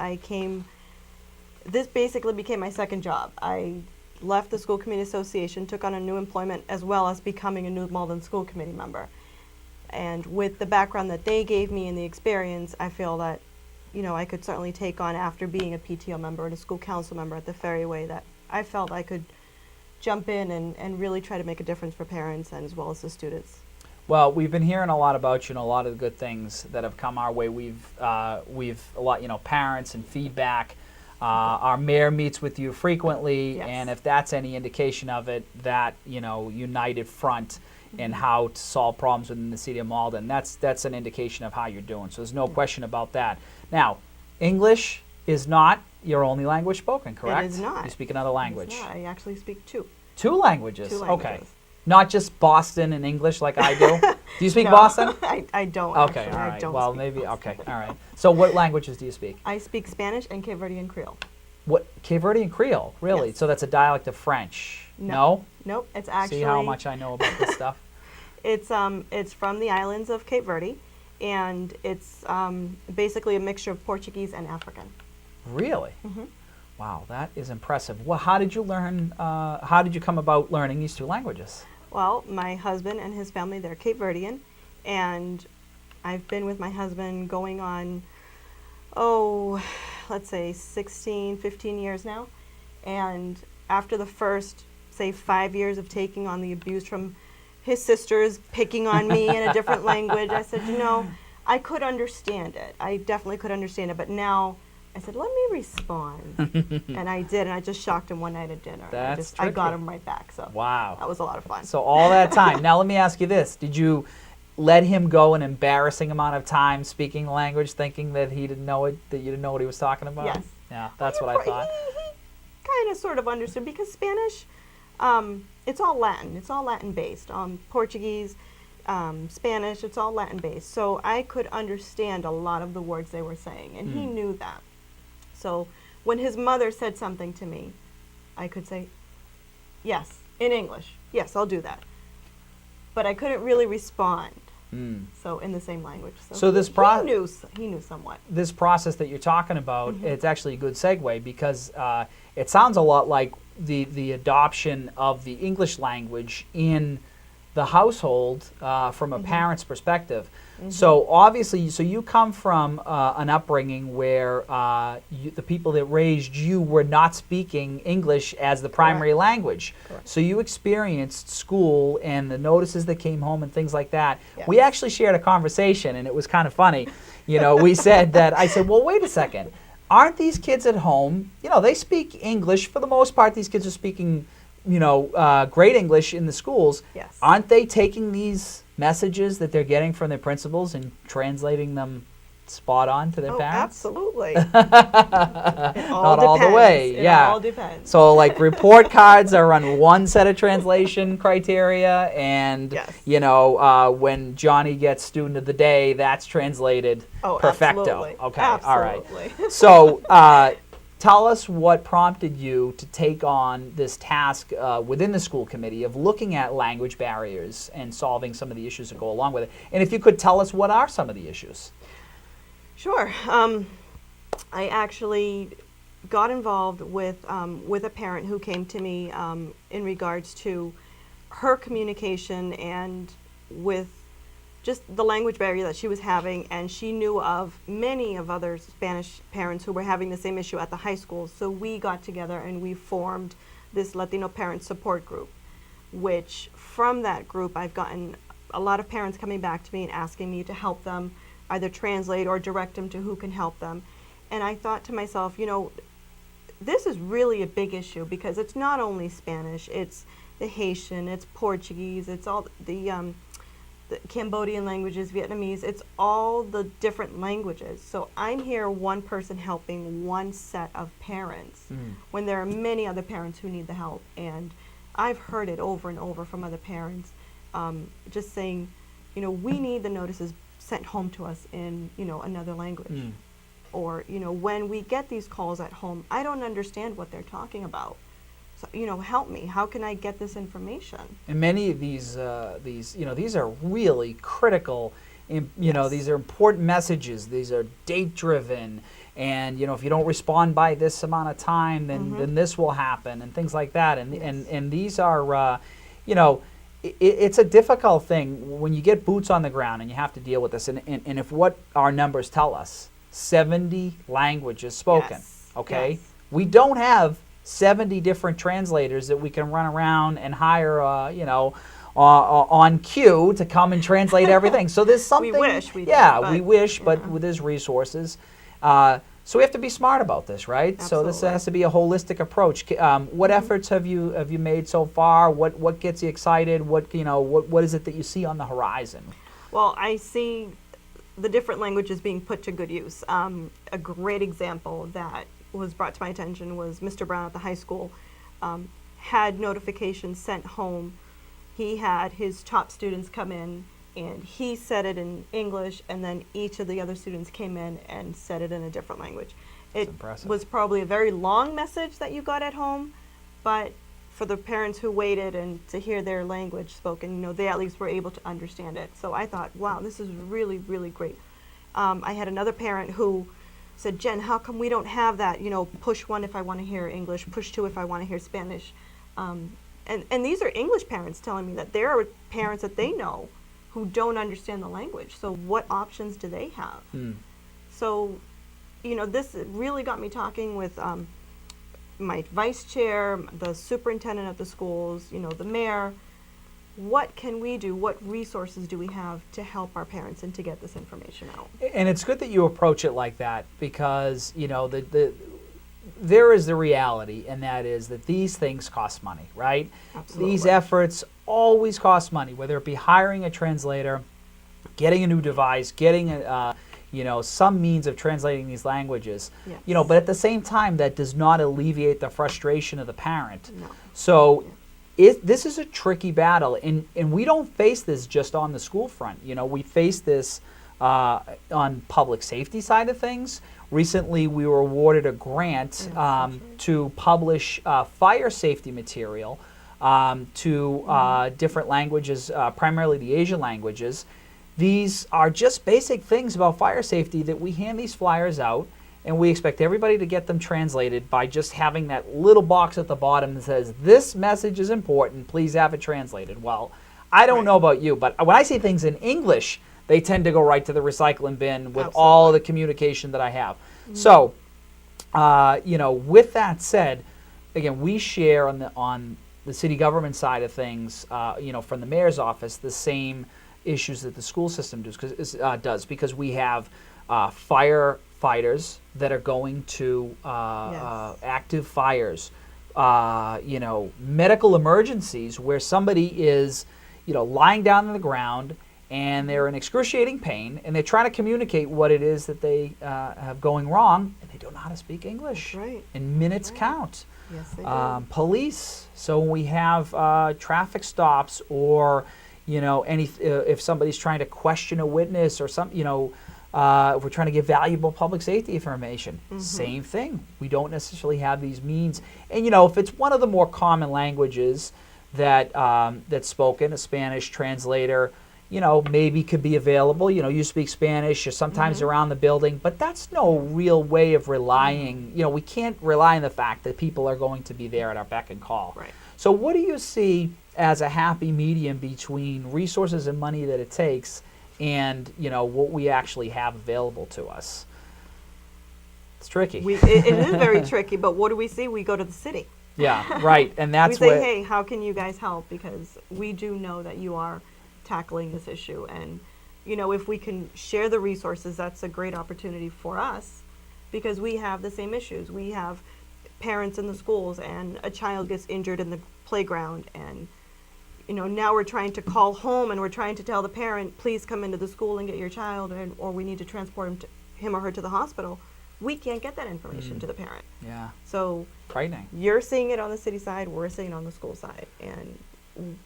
this basically became my second job. I left the School Committee Association, took on a new employment, as well as becoming a new Malden School Committee member. And with the background that they gave me and the experience, I feel that, you know, I could certainly take on, after being a PTO member and a school council member at the Ferryway, that I felt I could jump in and really try to make a difference for parents and as well as the students. Well, we've been hearing a lot about you, and a lot of the good things that have come our way. We've a lot, parents and feedback. Our mayor meets with you frequently, Yes. and if that's any indication of it, that united front in how to solve problems within the city of Malden, that's an indication of how you're doing. So there's no question about that. Now, English is not your only language spoken, correct? It is not. You speak another language. It's not. I actually speak two. Two languages. Two Okay. languages. Not just Boston and English like I do. Do you speak No, Boston? I don't. Okay, actually. all I right. don't Well, speak maybe. Boston. Okay, all right. So, what languages do you speak? I speak Spanish and Cape Verdean Creole. What Cape Verdean Creole? Really? Yes. So that's a dialect of French? No. Nope. It's actually. See how much I know about this stuff? It's from the islands of Cape Verde, and it's basically a mixture of Portuguese and African. Really? Mm-hmm. Wow, that is impressive. Well, how did you learn? How did you come about learning these two languages? Well, my husband and his family, they're Cape Verdean, and I've been with my husband going on, let's say 16, 15 years now. And after the first, say, 5 years of taking on the abuse from his sisters picking on me in a different language, I said, I could understand it. I definitely could understand it. But now I said, let me respond. And I did, and I just shocked him one night at dinner. That's I got tricky. him right back. So Wow. that was a lot of fun. So all that time. Now let me ask you this: did you let him go an embarrassing amount of time speaking the language, thinking that he didn't know it, that you didn't know what he was talking about? Yes. Yeah, that's what I thought. He kind of sort of understood because Spanish, it's all Latin. It's all Latin based. Portuguese, Spanish, it's all Latin based. So I could understand a lot of the words they were saying, and he knew that. So when his mother said something to me, I could say, yes, in English. Yes, I'll do that. But I couldn't really respond. So in the same language. So this he knew somewhat. This process that you're talking about, Mm-hmm. it's actually a good segue because it sounds a lot like the adoption of the English language in the household from a parent's perspective. So obviously, you come from an upbringing where the people that raised you were not speaking English as the primary language. Correct. So you experienced school and the notices that came home and things like that. Yes. We actually shared a conversation, and it was kind of funny. We said that, I said, well, wait a second. Aren't these kids at home, they speak English for the most part. These kids are speaking, great English in the schools. Yes. Aren't they taking these messages that they're getting from their principals and translating them spot on to their parents? Absolutely. Not all the way. It Yeah. all depends. So like report cards are on one set of translation criteria, and Yes. when Johnny gets student of the day, that's translated perfecto. Absolutely. Okay, Absolutely. all right. So tell us what prompted you to take on this task within the school committee of looking at language barriers and solving some of the issues that go along with it. And if you could tell us what are some of the issues? Sure. I actually got involved with a parent who came to me in regards to her communication and with just the language barrier that she was having, and she knew of many of other Spanish parents who were having the same issue at the high school. So we got together and we formed this Latino parent support group, which from that group I've gotten a lot of parents coming back to me and asking me to help them either translate or direct them to who can help them. And I thought to myself, this is really a big issue because it's not only Spanish, it's the Haitian, it's Portuguese, it's all the Cambodian languages, Vietnamese, it's all the different languages. So I'm here one person helping one set of parents when there are many other parents who need the help. And I've heard it over and over from other parents just saying, we need the notices sent home to us in, another language. Or, when we get these calls at home, I don't understand what they're talking about. So, help me. How can I get this information? And many of these are really critical. Yes. These are important messages. These are date-driven, and if you don't respond by this amount of time, then this will happen, and things like that. And Yes. and these are, it's a difficult thing when you get boots on the ground and you have to deal with this. And if what our numbers tell us, 70 languages spoken. Yes. Okay, Yes. we don't have 70 different translators that we can run around and hire, on cue to come and translate everything. So there's something. We wish we did, Yeah, but, we wish, but yeah. there's resources. So we have to be smart about this, right? So this Absolutely. has to be a holistic approach. What efforts have you made so far? What gets you excited? What is it that you see on the horizon? Well, I see the different languages being put to good use. A great example that was brought to my attention was Mr. Brown at the high school had notifications sent home. He had his top students come in and he said it in English, and then each of the other students came in and said it in a different language. It impressive. was probably a very long message that you got at home, but for the parents who waited and to hear their language spoken, they at least were able to understand it. So I thought, wow, this is really, really great. I had another parent who said, Jen, how come we don't have that, push 1 if I want to hear English, push 2 if I want to hear Spanish. And these are English parents telling me that there are parents that they know who don't understand the language. So what options do they have? So, this really got me talking with my vice chair, the superintendent of the schools, the mayor. What can we do? What resources do we have to help our parents and to get this information out? And it's good that you approach it like that, because there is the reality, and that is that these things cost money, right? Absolutely. These efforts always cost money, whether it be hiring a translator, getting a new device, getting some means of translating these languages. Yes. But at the same time, that does not alleviate the frustration of the parent. No. So this is a tricky battle, and we don't face this just on the school front. We face this on public safety side of things. Recently, we were awarded a grant to publish fire safety material to different languages, primarily the Asian languages. These are just basic things about fire safety that we hand these flyers out, and we expect everybody to get them translated by just having that little box at the bottom that says, this message is important, please have it translated. Well, I don't know about you, but when I say things in English, they tend to go right to the recycling bin with all the communication that I have. So, with that said, again, we share on the city government side of things, from the mayor's office, the same issues that the school system does, because we have firefighters that are going to active fires, medical emergencies where somebody is, lying down on the ground and they're in excruciating pain, and they're trying to communicate what it is that they have going wrong, and they don't know how to speak English. That's right. And minutes count. Yes, they do. Police. So when we have traffic stops, or if somebody's trying to question a witness, or if we're trying to give valuable public safety information, same thing. We don't necessarily have these means. And if it's one of the more common languages that's spoken, a Spanish translator, maybe could be available. You speak Spanish, or sometimes around the building, but that's no real way of relying. We can't rely on the fact that people are going to be there at our beck and call. Right. So what do you see as a happy medium between resources and money that it takes and, what we actually have available to us? It's tricky. It is very tricky, but what do we see? We go to the city. Yeah, right. And that's we say, what, hey, how can you guys help? Because we do know that you are tackling this issue, and if we can share the resources, that's a great opportunity for us, because we have the same issues. We have parents in the schools, and a child gets injured in the playground, and now we're trying to call home, and we're trying to tell the parent, please come into the school and get your child, or we need to transport him or her to the hospital. We can't get that information to the parent. yeah, So frightening. you're seeing it on the city side, we're seeing it on the school side, and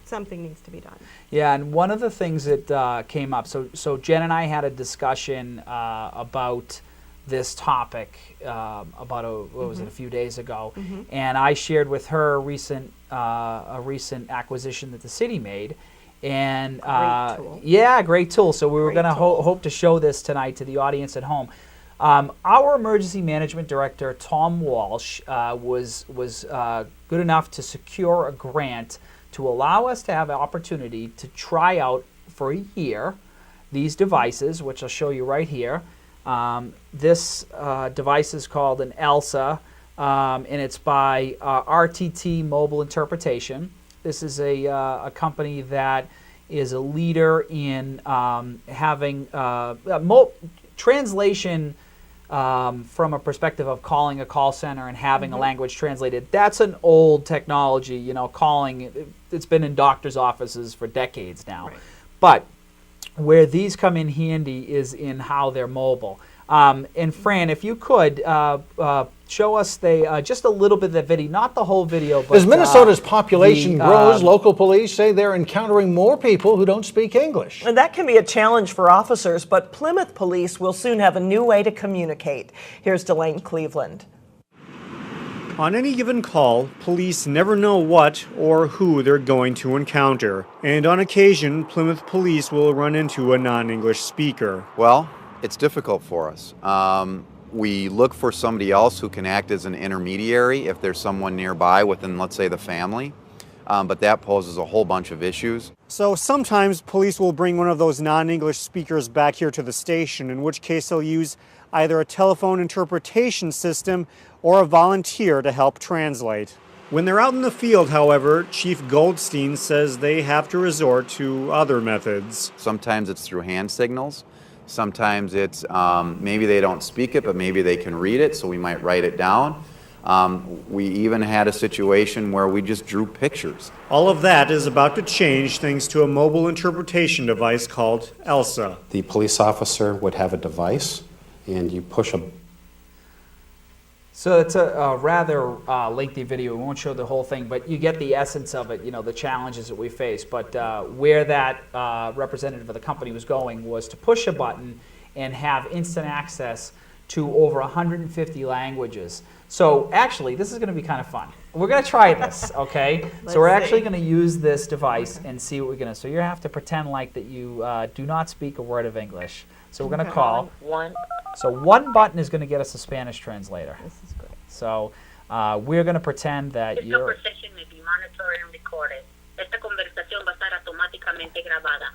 something needs to be done. Yeah, and one of the things that came up, so Jen and I had a discussion about this topic a few days ago, and I shared with her a recent acquisition that the city made, and Great tool. yeah, great tool. So we were Great going to tool. hope to show this tonight to the audience at home. Our emergency management director, Tom Walsh, was good enough to secure a grant to allow us to have an opportunity to try out for a year these devices, which I'll show you right here. This device is called an ELSA, and it's by RTT Mobile Interpretation. This is a company that is a leader in having translation from a perspective of calling a call center and having a language translated. That's an old technology, you know, calling. It's been in doctors' offices for decades now. Right. But where these come in handy is in how they're mobile. And Fran, if you could show us just a little bit of the video, not the whole video, but As Minnesota's population the, grows, local police say they're encountering more people who don't speak English. And that can be a challenge for officers, but Plymouth Police will soon have a new way to communicate. Here's Delane Cleveland. On any given call, police never know what or who they're going to encounter. And on occasion, Plymouth Police will run into a non-English speaker. Well, it's difficult for us. We look for somebody else who can act as an intermediary if there's someone nearby within, let's say, the family. But that poses a whole bunch of issues. So sometimes police will bring one of those non-English speakers back here to the station, in which case they'll use either a telephone interpretation system or a volunteer to help translate. When they're out in the field, however, Chief Goldstein says they have to resort to other methods. Sometimes it's through hand signals. Sometimes it's maybe they don't speak it, but maybe they can read it, so we might write it down. We even had a situation where we just drew pictures. All of that is about to change thanks to a mobile interpretation device called ELSA. The police officer would have a device, and you push a... So it's a rather lengthy video. We won't show the whole thing, but you get the essence of it, you know, the challenges that we face. But where that representative of the company was going was to push a button and have instant access to over 150 languages. So actually, this is going to be kind of fun. We're going to try this, okay? So we're actually going to use this device and see what we're going to... So you have to pretend like that you do not speak a word of English. So we're going to call... So one button is going to get us a Spanish translator. This is great. So we're going to pretend that Esta you're... conversation may be monitored and recorded. Esta conversación va a estar automáticamente grabada.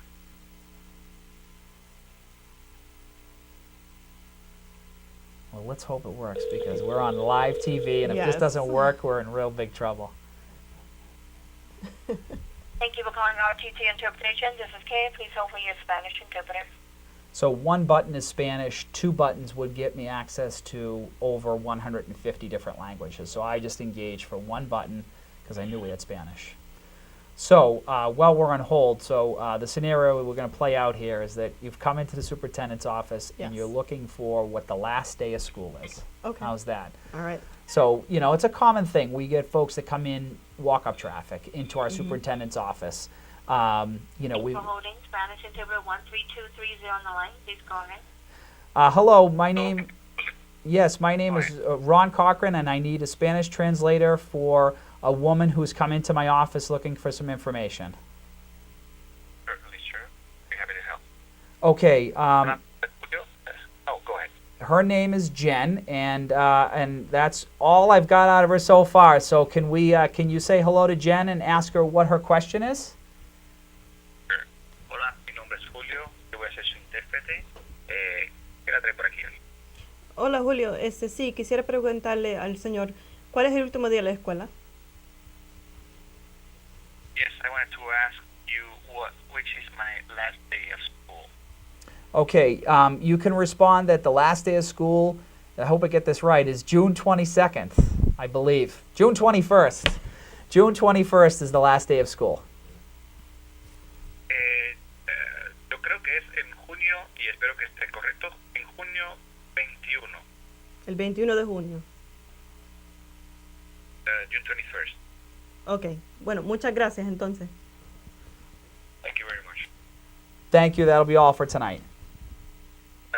Well, let's hope it works because we're on live TV, and if this Yes. doesn't work, we're in real big trouble. Thank you for calling RTT Interpretation. This is Kay. Please hold for your Spanish interpreter. So one button is Spanish, two buttons would get me access to over 150 different languages. So I just engaged for one button because I knew we had Spanish. So while we're on hold, so the scenario we're going to play out here is that you've come into the superintendent's office and you're looking for what the last day of school is. Okay. How's that? All right. So, you know, it's a common thing. We get folks that come in, walk up traffic into our superintendent's office. You know, Thanks we... for holding. Spanish interpreter 13230 on the line. Please go ahead. Hello, my name... Yes, my name is Ron Cochran, and I need a Spanish translator for a woman who's come into my office looking for some information. Certainly, sure. Be happy to help. Okay, Oh, go ahead. her name is Jen, and that's all I've got out of her so far. So can you say hello to Jen and ask her what her question is? Sure. Hola, mi nombre es Julio. Yo voy a ser su intérprete. ¿Qué la trae por aquí hoy? Hola Julio, sí, quisiera preguntarle al señor, ¿cuál es el último día de la escuela? Yes, I wanted to ask you which is my last day of school. Okay, you can respond that the last day of school, I hope I get this right, is June 22nd, I believe. June 21st. June 21st is the last day of school. Yo creo que es en junio y espero que esté correcto. En junio 21. El 21 de junio. June 21st. Ok, bueno, muchas gracias entonces. Thank you very much. Thank you, that'll be all for tonight.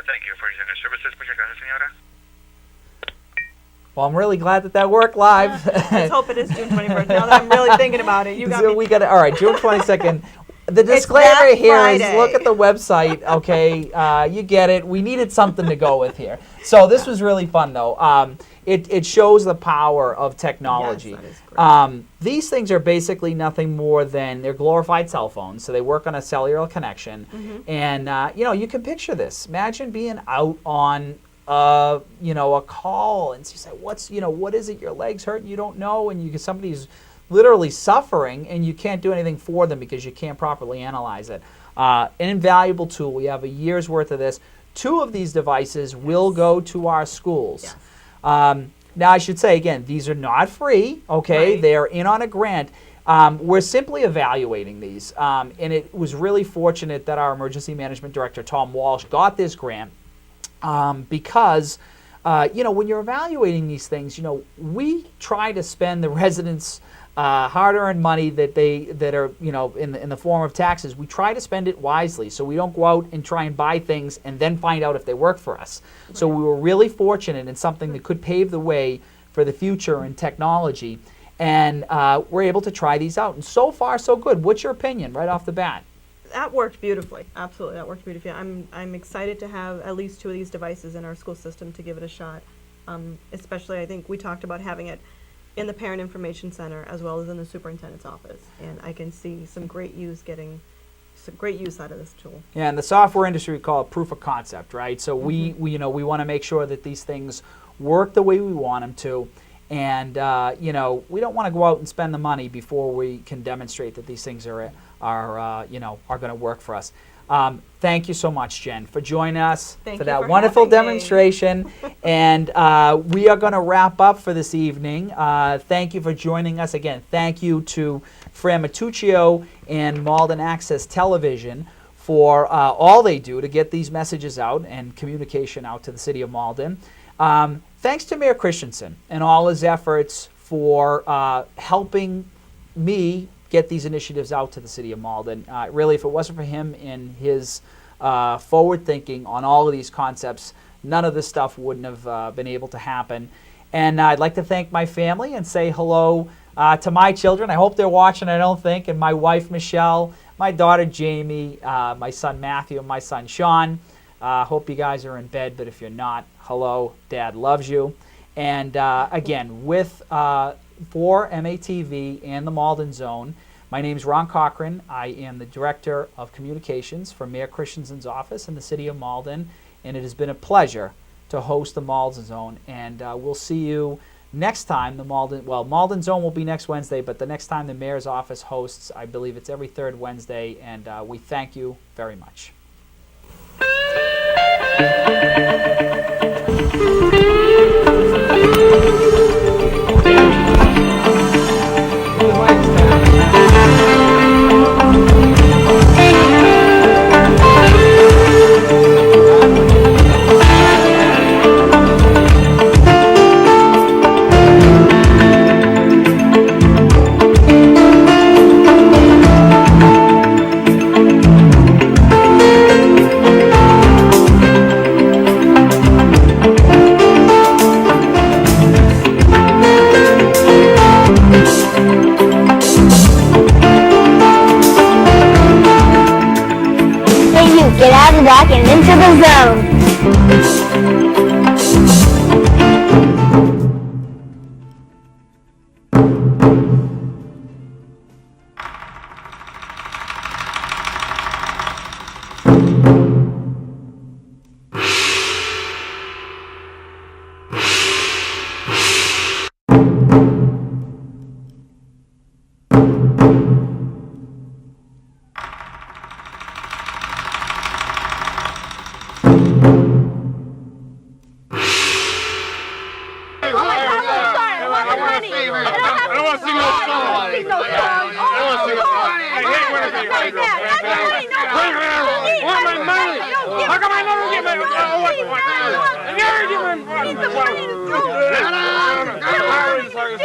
Thank you for your services. Muchas gracias, señora. Well, I'm really glad that worked live. Let's hope it is June 21st. Now that I'm really thinking about it, you got So me. we got all right, June 22nd. The It's disclaimer Black here is Friday. look at the website, okay? You get it. We needed something to go with here. So this was really fun, though. It shows the power of technology. Yes, that is great. These things are basically nothing more than they're glorified cell phones. So they work on a cellular connection. And, you know, you can picture this. Imagine being out on you know, a call and you say, what is it? Your leg's hurting, you don't know, and somebody's literally suffering, and you can't do anything for them because you can't properly analyze it. An invaluable tool. We have a year's worth of this. 2 of these devices will go to our schools. Yes. Now, I should say, again, these are not free, okay? Right. They are in on a grant. We're simply evaluating these, and it was really fortunate that our emergency management director, Tom Walsh, got this grant because, you know, when you're evaluating these things, you know, we try to spend the residents' hard-earned money that are, you know, in the form of taxes. We try to spend it wisely, so we don't go out and try and buy things and then find out if they work for us. So we were really fortunate in something that could pave the way for the future in technology, and we're able to try these out. And so far, so good. What's your opinion right off the bat? That worked beautifully. Absolutely, that worked beautifully. I'm excited to have at least 2 of these devices in our school system to give it a shot. Especially, I think we talked about having it in the Parent Information Center as well as in the superintendent's office, and I can see some great use out of this tool. Yeah, in the software industry, we call it proof of concept, right? So we you know, we want to make sure that these things work the way we want them to, and you know, we don't want to go out and spend the money before we can demonstrate that these things are you know, are going to work for us. Thank you so much, Jen, for joining us Thank for you that for wonderful having me. demonstration. And we are going to wrap up for this evening. Thank you for joining us again. Thank you to Fran Matuccio and Malden Access Television for all they do to get these messages out and communication out to the city of Malden. Thanks to Mayor Christensen and all his efforts for helping me get these initiatives out to the city of Malden. Really, if it wasn't for him and his forward thinking on all of these concepts, none of this stuff wouldn't have been able to happen. And I'd like to thank my family and say hello to my children. I hope they're watching, I don't think, and my wife, Michelle, my daughter, Jamie, my son, Matthew, and my son, Sean. Hope you guys are in bed, but if you're not, hello, Dad loves you. And again, for MATV and the Malden Zone, my name is Ron Cochran. I am the Director of Communications for Mayor Christensen's office in the city of Malden, and it has been a pleasure to host the Malden Zone. And we'll see you next time. Malden Zone will be next Wednesday, but the next time the Mayor's office hosts, I believe it's every 3rd Wednesday, and we thank you very much. Get out of the dock and into the zone. Sorry,